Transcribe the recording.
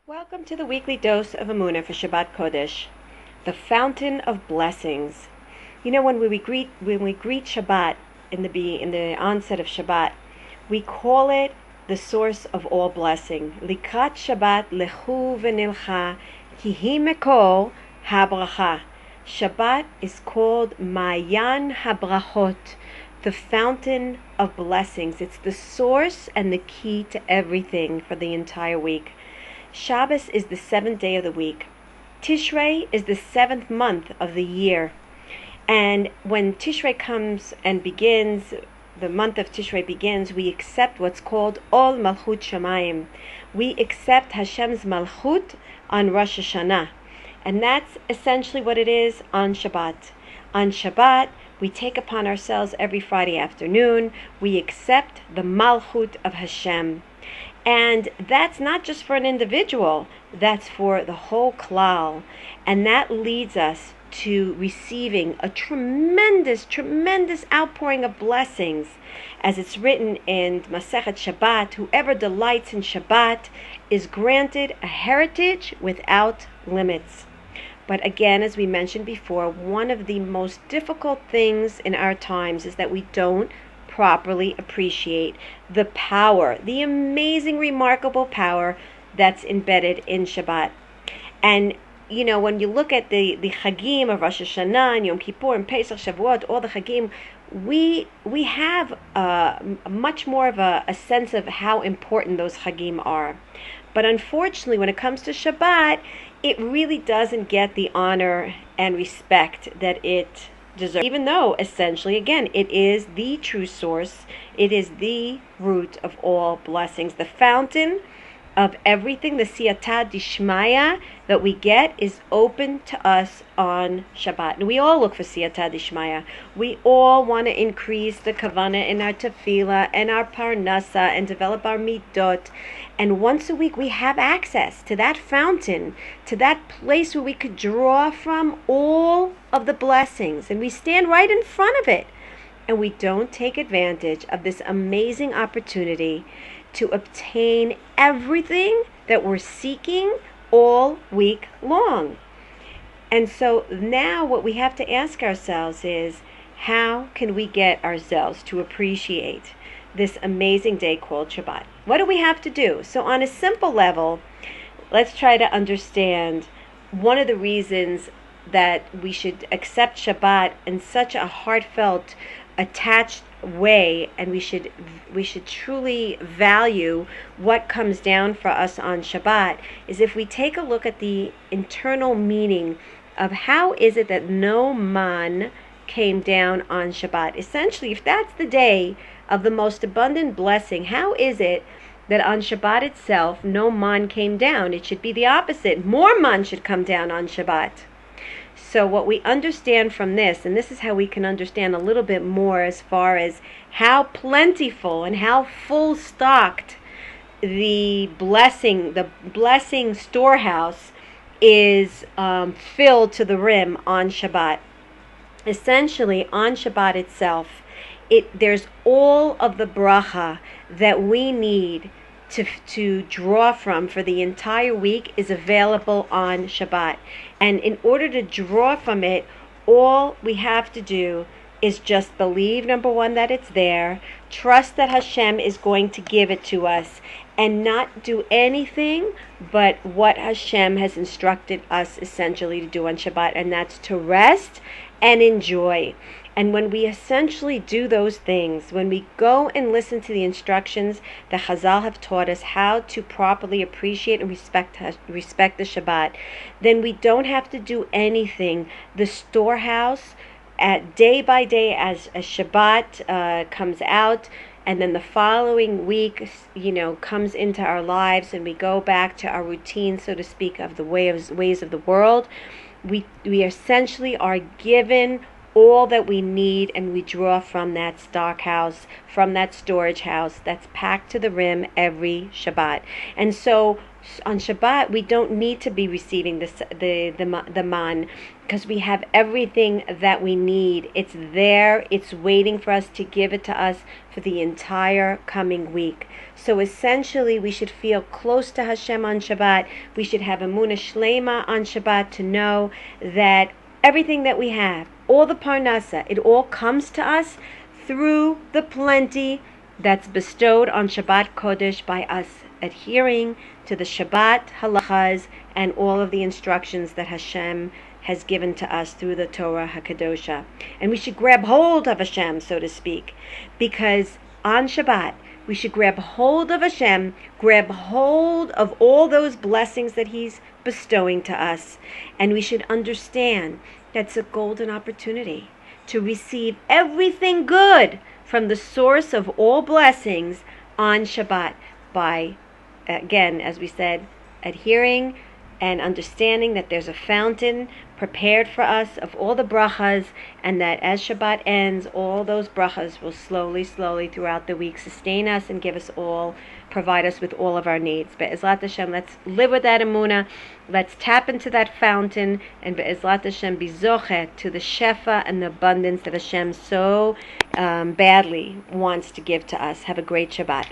Welcome to the weekly dose of Emuna for Shabbat Kodesh, the fountain of blessings. You know, when we greet Shabbat in the onset of Shabbat, we call it the source of all blessing. Likrat Shabbat lechu v'nilcha ki hi mekor habracha. Shabbat is called Mayan Habrachot, the fountain of blessings. It's the source and the key to everything for the entire week. Shabbos is the seventh day of the week. Tishrei is the seventh month of the year. And when Tishrei comes and begins, the month of Tishrei begins, we accept what's called Ol Malchut Shamayim. We accept Hashem's Malchut on Rosh Hashanah. And that's essentially what it is on Shabbat. On Shabbat, we take upon ourselves every Friday afternoon, we accept the Malchut of Hashem. And that's not just for an individual, that's for the whole klal. And that leads us to receiving a tremendous outpouring of blessings. As it's written in Masechet Shabbat, whoever delights in Shabbat is granted a heritage without limits. But again, as we mentioned before, one of the most difficult things in our times is that we don't properly appreciate the power, the amazing, remarkable power that's embedded in Shabbat. And you know, when you look at the Chagim of Rosh Hashanah and Yom Kippur and Pesach, Shavuot, all the Chagim, we have much more of a sense of how important those Chagim are. But unfortunately, when it comes to Shabbat, it really doesn't get the honor and respect that it deserve, even though essentially, again, it is the true source, it is the root of all blessings, the fountain of everything. The siyata dishmaya that we get is open to us on Shabbat. And we all look for siyata dishmaya. We all want to increase the kavanah in our tefillah and our parnasa and develop our midot. And once a week we have access to that fountain, to that place where we could draw from all of the blessings. And we stand right in front of it. And we don't take advantage of this amazing opportunity to obtain everything that we're seeking all week long. And so now what we have to ask ourselves is, how can we get ourselves to appreciate this amazing day called Shabbat? What do we have to do? So on a simple level, let's try to understand one of the reasons that we should accept Shabbat in such a heartfelt, attached way, and we should truly value what comes down for us on Shabbat, is if we take a look at the internal meaning of how is it that no man came down on Shabbat. Essentially, if that's the day of the most abundant blessing, how is it that on Shabbat itself no man came down? It should be the opposite. More man should come down on Shabbat. So what we understand from this, and this is how we can understand a little bit more as far as how plentiful and how full stocked the blessing storehouse is filled to the rim on Shabbat. Essentially, on Shabbat itself, there's all of the bracha that we need to draw from for the entire week is available on Shabbat. And in order to draw from it, all we have to do is just believe, number one, that it's there, trust that Hashem is going to give it to us, and not do anything but what Hashem has instructed us essentially to do on Shabbat, and that's to rest and enjoy. And when we essentially do those things, when we go and listen to the instructions that Chazal have taught us how to properly appreciate and respect the Shabbat, then we don't have to do anything. The storehouse, at day by day, as Shabbat comes out, and then the following week, comes into our lives, and we go back to our routine, so to speak, of the ways of the world, we essentially are given all that we need, and we draw from that stockhouse, from that storage house that's packed to the rim every Shabbat. And so On Shabbat, we don't need to be receiving the man, because we have everything that we need. It's there. It's waiting for us to give it to us for the entire coming week. So essentially, we should feel close to Hashem on Shabbat. We should have Emuna Shlema on Shabbat to know that everything that we have, all the parnasa, it all comes to us through the plenty that's bestowed on Shabbat Kodesh by us adhering to the Shabbat halachas and all of the instructions that Hashem has given to us through the Torah HaKadosha. And we should grab hold of Hashem, so to speak, because on Shabbat, we should grab hold of Hashem, grab hold of all those blessings that He's bestowing to us, and we should understand that's a golden opportunity to receive everything good from the source of all blessings on Shabbat by, again, as we said, adhering and understanding that there's a fountain prepared for us of all the brachas, and that as Shabbat ends, all those brachas will slowly throughout the week sustain us and give us all, provide us with all of our needs. Be'ezrat Hashem, let's live with that Emuna, let's tap into that fountain, and Be'ezrat Hashem be zochet to the shefa and the abundance that Hashem so badly wants to give to us. Have a great Shabbat.